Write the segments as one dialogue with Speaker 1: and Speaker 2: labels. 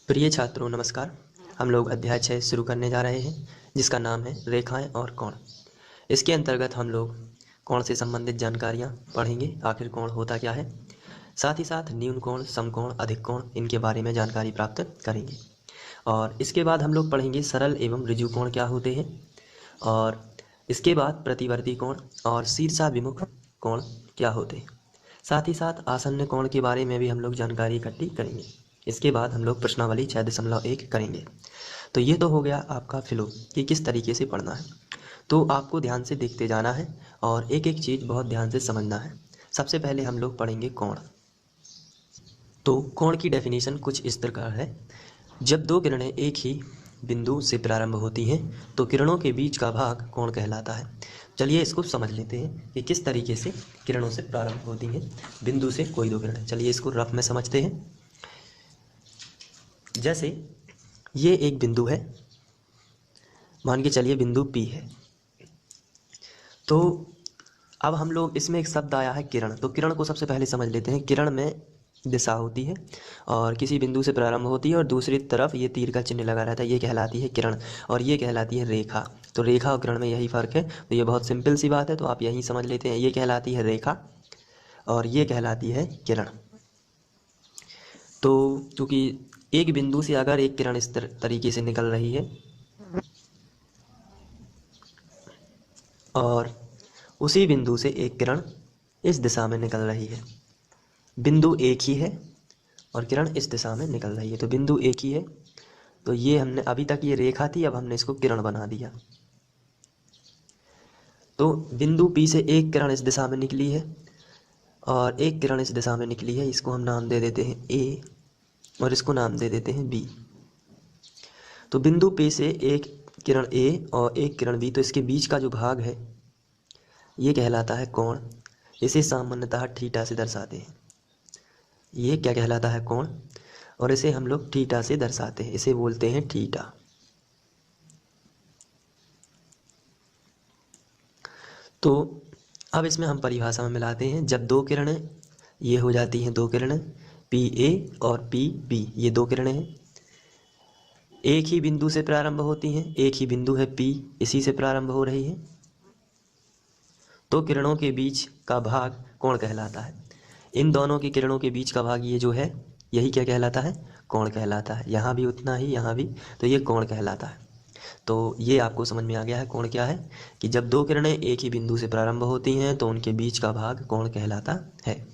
Speaker 1: प्रिय छात्रों नमस्कार। हम लोग अध्याय 6 शुरू करने जा रहे हैं जिसका नाम है रेखाएं और कोण। इसके अंतर्गत हम लोग कोण से संबंधित जानकारियां पढ़ेंगे, आखिर कोण होता क्या है, साथ ही साथ न्यून कोण, समकोण, अधिक कोण, इनके बारे में जानकारी प्राप्त करेंगे। और इसके बाद हम लोग पढ़ेंगे सरल एवं ऋजु कोण क्या होते हैं, और इसके बाद प्रतिवर्ती कोण और शीर्षाभिमुख कोण क्या होते हैं। साथ ही साथ आसन्न कोण के बारे में भी हम लोग जानकारी इकट्ठी करेंगे। इसके बाद हम लोग प्रश्नावली 6.1 करेंगे। तो ये तो हो गया आपका फ्लो कि किस तरीके से पढ़ना है। तो आपको ध्यान से देखते जाना है और एक एक चीज़ बहुत ध्यान से समझना है। सबसे पहले हम लोग पढ़ेंगे कोण। तो कोण की डेफिनेशन कुछ इस प्रकार है। जब दो किरणें एक ही बिंदु से प्रारंभ होती हैं तो किरणों के बीच का भाग कोण कहलाता है। चलिए इसको समझ लेते हैं कि किस तरीके से किरणों से प्रारंभ होती हैं बिंदु से कोई दो किरणें। चलिए इसको रफ में समझते हैं। जैसे ये एक बिंदु है, मान के चलिए बिंदु P है। तो अब हम लोग इसमें एक शब्द आया है किरण। तो किरण को सबसे पहले समझ लेते हैं। किरण में दिशा होती है और किसी बिंदु से प्रारंभ होती है और दूसरी तरफ ये तीर का चिन्ह लगा रहता है, ये कहलाती है किरण और ये कहलाती है रेखा। तो रेखा और किरण में यही फ़र्क है। तो ये बहुत सिंपल सी बात है, तो आप यही समझ लेते हैं। ये कहलाती है रेखा और ये कहलाती है किरण। तो चूँकि एक बिंदु से अगर एक किरण इस तरीके से निकल रही है और उसी बिंदु से एक किरण इस दिशा में निकल रही है, बिंदु एक ही है और किरण इस दिशा में निकल रही है, तो बिंदु एक ही है। तो ये हमने अभी तक ये रेखा थी, अब हमने इसको किरण बना दिया। तो बिंदु P से एक किरण इस दिशा में निकली है और एक किरण इस दिशा में निकली है। इसको हम नाम दे देते हैं A और इसको नाम दे देते हैं B। तो बिंदु P से एक किरण A और एक किरण B, तो इसके बीच का जो भाग है ये कहलाता है कोण। इसे सामान्यतः थीटा से दर्शाते हैं। ये क्या कहलाता है? कोण। और इसे हम लोग थीटा से दर्शाते हैं, इसे बोलते हैं थीटा। तो अब इसमें हम परिभाषा में मिलाते हैं। जब दो किरणें, ये हो जाती हैं दो किरणें PA और PB, ये दो किरणें हैं, एक ही बिंदु से प्रारंभ होती हैं। एक ही बिंदु है P, इसी से प्रारंभ हो रही है, तो किरणों के बीच का भाग कोण कहलाता है। इन दोनों की किरणों के बीच का भाग ये जो है, यही क्या कहलाता है? कोण कहलाता है। यहाँ भी उतना ही, यहाँ भी, तो ये कोण कहलाता है। तो ये आपको समझ में आ गया है कोण क्या है, कि जब दो किरणें एक ही बिंदु से प्रारंभ होती हैं तो उनके बीच का भाग कोण कहलाता है।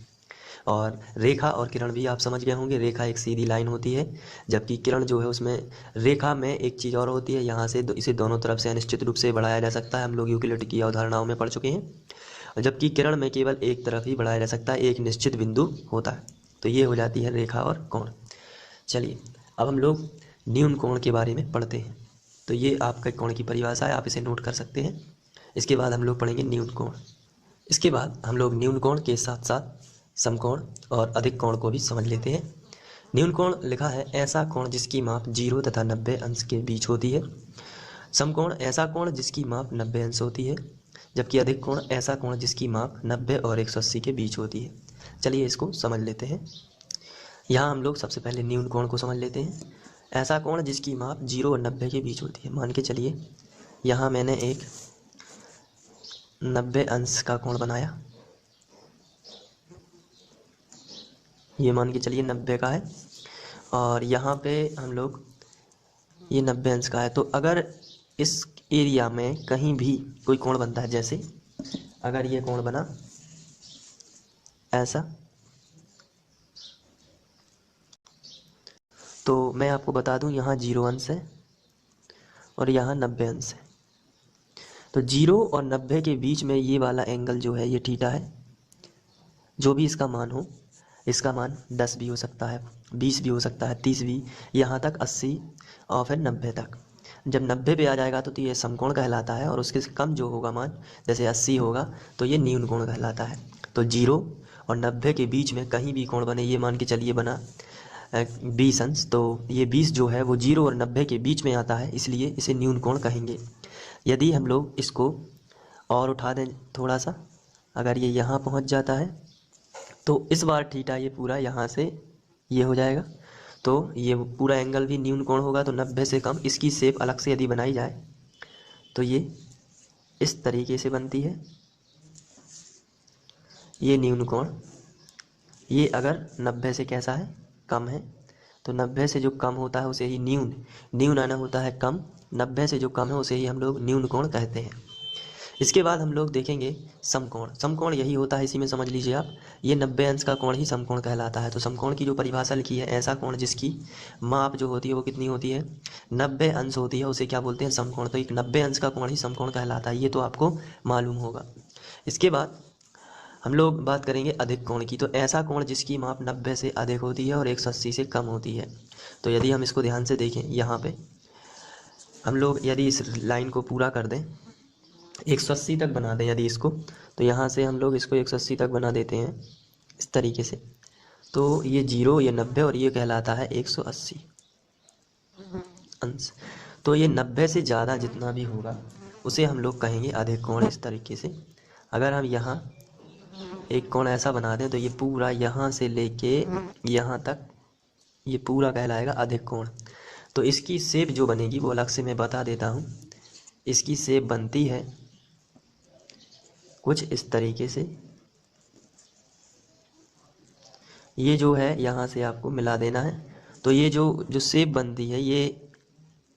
Speaker 1: और रेखा और किरण भी आप समझ गए होंगे। रेखा एक सीधी लाइन होती है, जबकि किरण जो है उसमें, रेखा में एक चीज़ और होती है, यहाँ से इसे दोनों तरफ से अनिश्चित रूप से बढ़ाया जा सकता है। हम लोग यूक्लिड की अवधारणाओं में पढ़ चुके हैं। जबकि किरण में केवल एक तरफ ही बढ़ाया जा सकता है, एक निश्चित बिंदु होता है। तो ये हो जाती है रेखा और कोण। चलिए अब हम लोग न्यून कोण के बारे में पढ़ते हैं। तो ये आपका कोण की परिभाषा है, आप इसे नोट कर सकते हैं। इसके बाद हम लोग पढ़ेंगे न्यून कोण। इसके बाद हम लोग न्यून कोण के साथ साथ समकोण और अधिक कोण को भी समझ लेते हैं। न्यून कोण लिखा है ऐसा कोण जिसकी माप 0 तथा 90 अंश के बीच होती है। समकोण ऐसा कोण जिसकी माप 90 अंश होती है। जबकि अधिक कोण ऐसा कोण जिसकी माप 90 और 180 के बीच होती है। चलिए इसको समझ लेते हैं। यहाँ हम लोग सबसे पहले न्यून कोण को समझ लेते हैं। ऐसा कोण जिसकी माप 0 और 90 के बीच होती है। मान के चलिए यहाँ मैंने एक 90 अंश का कोण बनाया, ये मान के चलिए 90 का है, और यहाँ पे हम लोग ये 90 अंश का है। तो अगर इस एरिया में कहीं भी कोई कोण बनता है, जैसे अगर ये कोण बना ऐसा, तो मैं आपको बता दूं यहाँ 0 अंश है और यहाँ 90 अंश है। तो 0 और 90 के बीच में ये वाला एंगल जो है ये थीटा है। जो भी इसका मान हो, इसका मान 10 भी हो सकता है, 20 भी हो सकता है, 30 भी, यहाँ तक 80 और फिर 90 तक। जब 90 पे आ जाएगा तो ये समकोण कहलाता है, और उसके कम जो होगा मान, जैसे 80 होगा, तो ये न्यून कोण कहलाता है। तो 0 और 90 के बीच में कहीं भी कोण बने, ये मान के चलिए बना 20 अंश, तो ये 20 जो है वो 0 और 90 के बीच में आता है, इसलिए इसे न्यून कोण कहेंगे। यदि हम लोग इसको और उठा दें थोड़ा सा, अगर ये यहाँ पहुँच जाता है तो इस बार थीटा ये पूरा यहाँ से ये हो जाएगा, तो ये पूरा एंगल भी न्यून कोण होगा। तो 90 से कम इसकी शेप अलग से यदि बनाई जाए तो ये इस तरीके से बनती है, ये न्यून कोण। ये अगर 90 से कैसा है, कम है, तो 90 से जो कम होता है उसे ही न्यून आना होता है कम, 90 से जो कम है उसे ही हम लोग न्यून कोण कहते हैं। इसके बाद हम लोग देखेंगे समकोण। समकोण यही होता है, इसी में समझ लीजिए आप, ये 90 अंश का कोण ही समकोण कहलाता है। तो समकोण की जो परिभाषा लिखी है, ऐसा कोण जिसकी माप जो होती है वो कितनी होती है, 90 अंश होती है, उसे क्या बोलते हैं, समकोण। तो एक 90 अंश का कोण ही समकोण कहलाता है, ये तो आपको मालूम होगा। इसके बाद हम लोग बात करेंगे अधिक कोण की। तो ऐसा कोण जिसकी माप 90 से अधिक होती है और 180 से कम होती है। तो यदि हम इसको ध्यान से देखें, यहाँ पे हम लोग यदि इस लाइन को पूरा कर दें, 180 तक बना दें यदि इसको, तो यहाँ से हम लोग इसको 180 तक बना देते हैं इस तरीके से। तो ये 0, ये 90 और ये कहलाता है 180 अंश। तो ये 90 से ज़्यादा जितना भी होगा उसे हम लोग कहेंगे अधिक कोण। इस तरीके से अगर हम यहाँ एक कोण ऐसा बना दें तो ये पूरा यहाँ से लेके यहाँ तक ये पूरा कहलाएगा अधिक कोण। तो इसकी शेप जो बनेगी वो अलग से मैं बता देता हूँ। इसकी शेप बनती है कुछ इस तरीके से, ये जो है यहाँ से आपको मिला देना है। तो ये जो शेप बनती है ये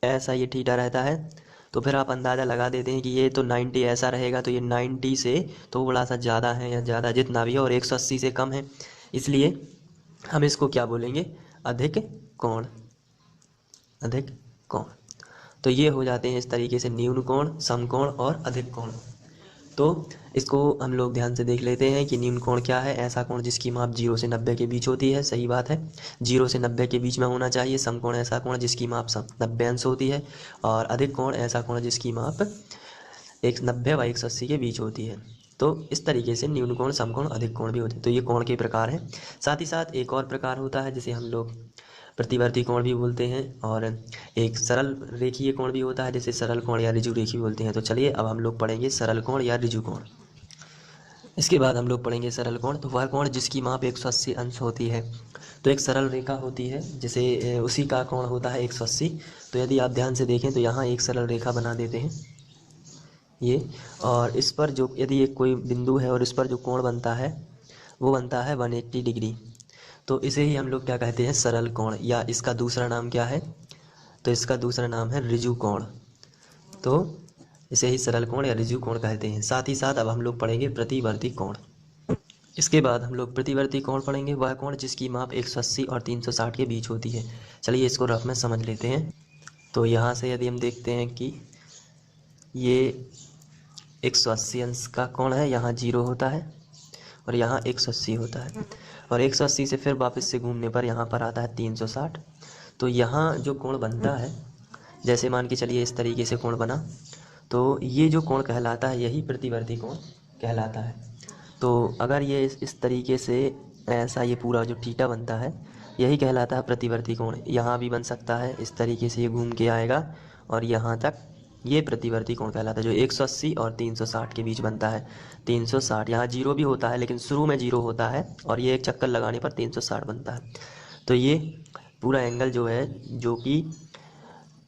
Speaker 1: ऐसा, ये थीटा रहता है। तो फिर आप अंदाज़ा लगा देते हैं कि ये तो 90 ऐसा रहेगा, तो ये 90 से थोड़ा सा ज़्यादा है या ज़्यादा जितना भी है, और 180 से कम है, इसलिए हम इसको क्या बोलेंगे, अधिक कोण। अधिक कोण। तो ये हो जाते हैं इस तरीके से न्यून कोण, समकोण और अधिक कोण। तो इसको हम लोग ध्यान से देख लेते हैं कि न्यून कोण क्या है। ऐसा कोण जिसकी माप 0 से 90 के बीच होती है, सही बात है, 0 से 90 के बीच में होना चाहिए। समकोण ऐसा कोण जिसकी माप 90 अंश होती है, और अधिक कोण ऐसा कोण जिसकी माप 90 व 180 के बीच होती है। तो इस तरीके से न्यून कोण, समकोण, अधिक कोण भी होते हैं। तो ये कोण के प्रकार हैं। साथ ही साथ एक और प्रकार होता है जिसे हम लोग प्रतिवर्ती कोण भी बोलते हैं, और एक सरल रेखीय कोण भी होता है जिसे सरल कोण या ऋजु रेखी बोलते हैं। तो चलिए अब हम लोग पढ़ेंगे सरल कोण या ऋजु कोण। इसके बाद हम लोग पढ़ेंगे सरल कोण। तो वह कोण जिसकी माप 180 अंश होती है। तो एक सरल रेखा होती है जिसे उसी का कोण होता है 180। तो यदि आप ध्यान से देखें तो यहाँ एक सरल रेखा बना देते हैं ये, और इस पर जो यदि एक कोई बिंदु है और इस पर जो कोण बनता है वो बनता है 180 डिग्री। तो इसे ही हम लोग क्या कहते हैं, सरल कोण, या इसका दूसरा नाम क्या है, तो इसका दूसरा नाम है ऋजु कोण। तो इसे ही सरल कोण या ऋजु कोण कहते हैं। साथ ही साथ अब हम लोग पढ़ेंगे प्रतिवर्ती कोण। इसके बाद हम लोग प्रतिवर्ती कोण पढ़ेंगे, वह कोण जिसकी माप 180 और 360 के बीच होती है। चलिए इसको रफ में समझ लेते हैं। तो यहाँ से यदि हम देखते हैं कि ये 180 अंश का कोण है, यहाँ 0 होता है और यहाँ 180 होता है, और 180 से फिर वापस से घूमने पर यहाँ पर आता है 360। तो यहाँ जो कोण बनता है, जैसे मान के चलिए इस तरीके से कोण बना, तो ये जो कोण कहलाता है यही प्रतिवर्ती कोण कहलाता है। तो अगर ये इस तरीके से ऐसा ये पूरा जो थीटा बनता है यही कहलाता है प्रतिवर्ती कोण। यहाँ भी बन सकता है इस तरीके से, ये घूम के आएगा और यहाँ तक, ये प्रतिवर्ती कोण कहलाता है, जो 180 और 360 के बीच बनता है। 360, यहाँ 0 भी होता है लेकिन शुरू में 0 होता है, और ये एक चक्कर लगाने पर 360 बनता है। तो ये पूरा एंगल जो है, जो कि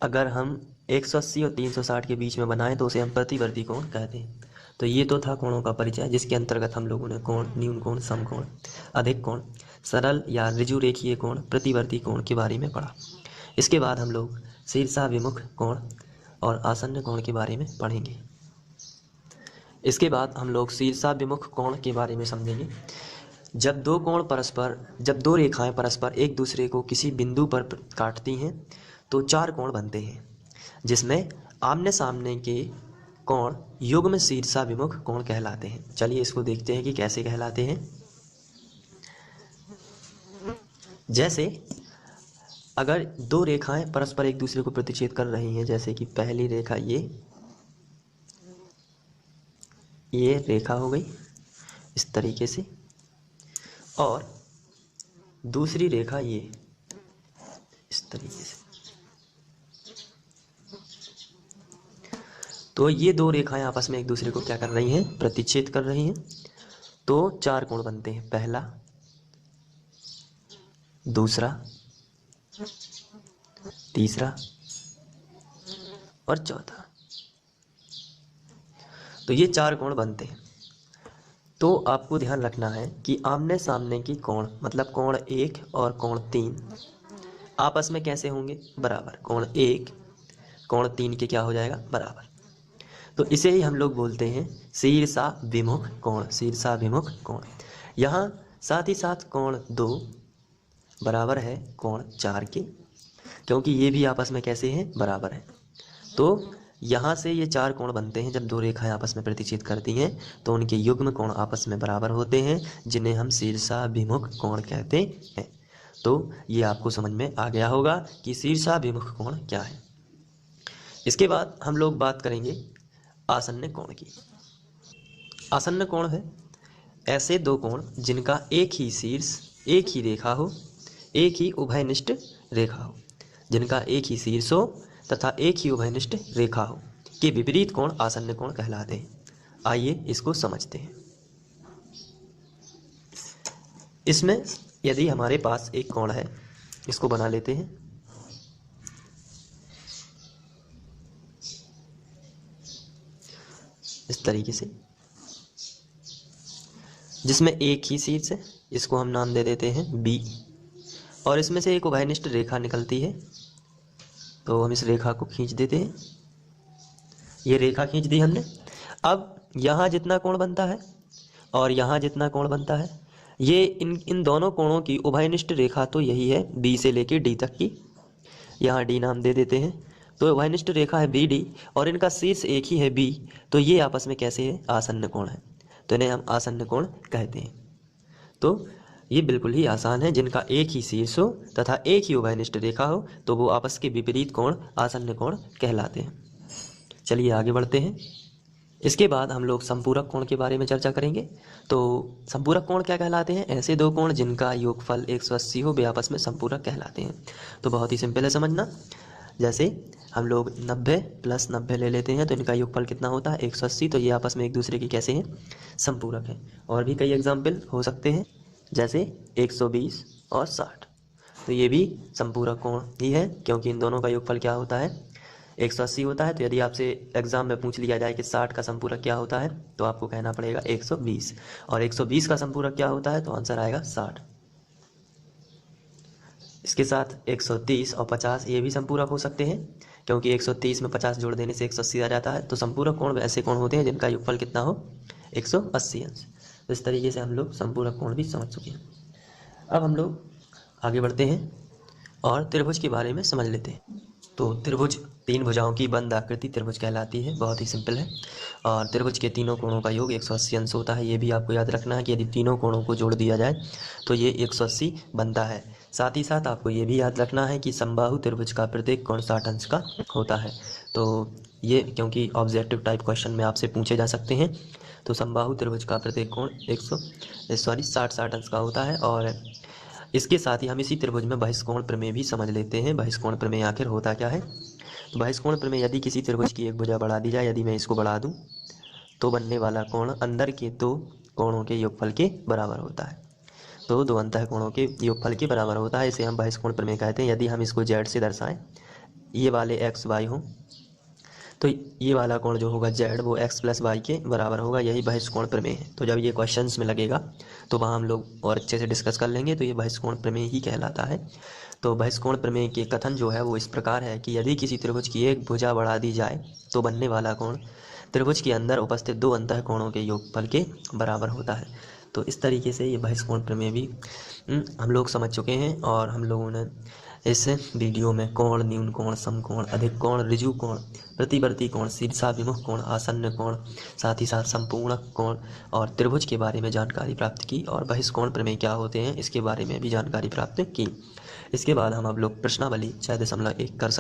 Speaker 1: अगर हम 180 और 360 के बीच में बनाएं तो उसे हम प्रतिवर्ती कोण कहते हैं। तो ये तो था कोणों का परिचय, जिसके अंतर्गत हम लोगों ने कोण, न्यून कोण, समकोण, अधिक कोण, सरल या ऋजु रेखीय कोण, प्रतिवर्ती कोण के बारे में पढ़ा। इसके बाद हम लोग शीर्षाभिमुख कोण और आसन्न कोण के बारे में पढ़ेंगे। इसके बाद हम लोग शीर्षाभिमुख कोण के बारे में समझेंगे। जब दो रेखाएं परस्पर एक दूसरे को किसी बिंदु पर काटती हैं तो 4 कोण बनते हैं, जिसमें आमने सामने के कोण युग्म शीर्षाभिमुख कोण कहलाते हैं। चलिए इसको देखते हैं कि कैसे कहलाते हैं। जैसे अगर दो रेखाएं परस्पर एक दूसरे को प्रतिच्छेद कर रही हैं, जैसे कि पहली रेखा ये रेखा हो गई इस तरीके से, और दूसरी रेखा ये इस तरीके से। तो ये दो रेखाएं आपस में एक दूसरे को क्या कर रही हैं, प्रतिच्छेद कर रही हैं। तो 4 कोण बनते हैं, पहला, दूसरा तीसरा और चौथा। तो ये 4 कोण बनते हैं। तो आपको ध्यान रखना है कि आमने सामने की कोण मतलब कोण 1 और कोण 3 आपस में कैसे होंगे, बराबर। कोण 1 कोण 3 के क्या हो जाएगा, बराबर। तो इसे ही हम लोग बोलते हैं शीर्षाभिमुख कोण, शीर्षाभिमुख कोण। यहाँ साथ ही साथ कोण 2 बराबर है कोण 4 के, क्योंकि ये भी आपस में कैसे हैं, बराबर है। तो यहाँ से ये 4 कोण बनते हैं। जब दो रेखाएं आपस में प्रतिच्छेद करती हैं तो उनके युग्म कोण आपस में बराबर होते हैं, जिन्हें हम शीर्षाभिमुख कोण कहते हैं। तो ये आपको समझ में आ गया होगा कि शीर्षाभिमुख कोण क्या है। इसके बाद हम लोग बात करेंगे आसन्न कोण की। आसन्न कोण है ऐसे दो कोण जिनका एक ही शीर्ष, एक ही रेखा हो, एक ही उभयनिष्ठ रेखा हो, जिनका एक ही शीर्ष हो तथा एक ही उभयनिष्ठ रेखा हो के विपरीत कोण आसन्न कोण कहलाते हैं। आइए इसको समझते हैं। इसमें यदि हमारे पास एक कोण है, इसको बना लेते हैं। इस तरीके से, जिसमें एक ही शीर्ष है, इसको हम नाम दे देते हैं बी, और इसमें से एक उभयनिष्ठ रेखा निकलती है। तो हम इस रेखा को खींच देते हैं। ये रेखा खींच दी हमने। अब यहाँ जितना कोण बनता है और यहाँ जितना कोण बनता है, ये इन दोनों कोणों की उभयनिष्ठ रेखा तो यही है, बी से लेकर डी तक की। यहाँ डी नाम दे देते हैं। तो उभयनिष्ठ रेखा है बी डी और इनका शीर्ष एक ही है बी। तो ये आपस में कैसे है, आसन्न कोण है। तो इन्हें हम आसन्न कोण कहते हैं। तो ये बिल्कुल ही आसान है। जिनका एक ही शीर्ष हो तथा एक ही उभयनिष्ठ रेखा हो तो वो आपस के विपरीत कोण आसन्न कोण कहलाते हैं। चलिए आगे बढ़ते हैं। इसके बाद हम लोग संपूरक कोण के बारे में चर्चा करेंगे। तो संपूरक कोण क्या कहलाते हैं, ऐसे दो कोण जिनका योगफल 180 हो वे आपस में संपूरक कहलाते हैं। तो बहुत ही सिंपल है समझना। जैसे हम लोग 90 + 90 ले लेते हैं तो इनका योगफल कितना होता है, 180। तो ये आपस में एक दूसरे के कैसे हैं, संपूरक हैं। और भी कई एग्जाम्पल हो सकते हैं, जैसे 120 और 60। तो ये भी संपूरक कोण ही है, क्योंकि इन दोनों का योगफल क्या होता है, 180 होता है। तो यदि आपसे एग्जाम में पूछ लिया जाए कि 60 का संपूरक क्या होता है, तो आपको कहना पड़ेगा 120, और 120 का संपूरक क्या होता है, तो आंसर आएगा 60। इसके साथ 130 और 50 ये भी संपूरक हो सकते हैं, क्योंकि 130 में 50 जोड़ देने से 180 आ जाता है। तो संपूरक कोण ऐसे कोण होते हैं जिनका योगफल कितना हो, 180 अंश। तो इस तरीके से हम लोग संपूरक कोण भी समझ चुके हैं। अब हम लोग आगे बढ़ते हैं और त्रिभुज के बारे में समझ लेते हैं। तो त्रिभुज 3 भुजाओं की बंद आकृति त्रिभुज कहलाती है। बहुत ही सिंपल है। और त्रिभुज के तीनों कोणों का योग 180 अंश होता है। ये भी आपको याद रखना है कि यदि तीनों कोणों को जोड़ दिया जाए तो ये 180 बनता है। साथ ही साथ आपको ये भी याद रखना है कि समबाहु त्रिभुज का प्रत्येक कोण 60 अंश का होता है। तो ये क्योंकि ऑब्जेक्टिव टाइप क्वेश्चन में आपसे पूछे जा सकते हैं। तो समबाहु त्रिभुज का प्रत्येक कोण 60 अंश का होता है। और इसके साथ ही हम इसी त्रिभुज में बहिष्कोण प्रमेय भी समझ लेते हैं। बहिष्कोण प्रमेय आखिर होता क्या है, तो बहिष्कोण प्रमेय, यदि किसी त्रिभुज की एक भुजा बढ़ा दी जाए, यदि मैं इसको बढ़ा दूं तो बनने वाला कोण अंदर के दो कोणों के योगफल के बराबर होता है। तो दो अंतःकोणों के योगफल के बराबर होता है। इसे हम बहिष्कोण प्रमेय कहते हैं। यदि हम इसको z से दर्शाएं, ये वाले x y हों, तो ये वाला कोण जो होगा z वो x + y के बराबर होगा। यही बहिष्कोण प्रमेय है। तो जब ये क्वेश्चंस में लगेगा तो वहाँ हम लोग और अच्छे से डिस्कस कर लेंगे। तो ये बहिष्कोण प्रमेय ही कहलाता है। तो बहिष्कोण प्रमेय के कथन जो है वो इस प्रकार है कि यदि किसी त्रिभुज की एक भुजा बढ़ा दी जाए तो बनने वाला कोण त्रिभुज के अंदर उपस्थित दो अंतःकोणों के योगफल के बराबर होता है। तो इस तरीके से ये बहिष्कोण प्रमेय भी हम लोग समझ चुके हैं। और हम लोगों ने इस वीडियो में कोण, न्यून कोण, समकोण, अधिक कोण, ऋजु कोण, प्रतिवर्ती कोण, शीर्षाभिमुख कोण, आसन्न कोण, साथ ही साथ संपूर्णक कोण और त्रिभुज के बारे में जानकारी प्राप्त की। और बहिष्कोण प्रमेय क्या होते हैं इसके बारे में भी जानकारी प्राप्त की। इसके बाद हम अब लोग प्रश्नावली 6.1 कर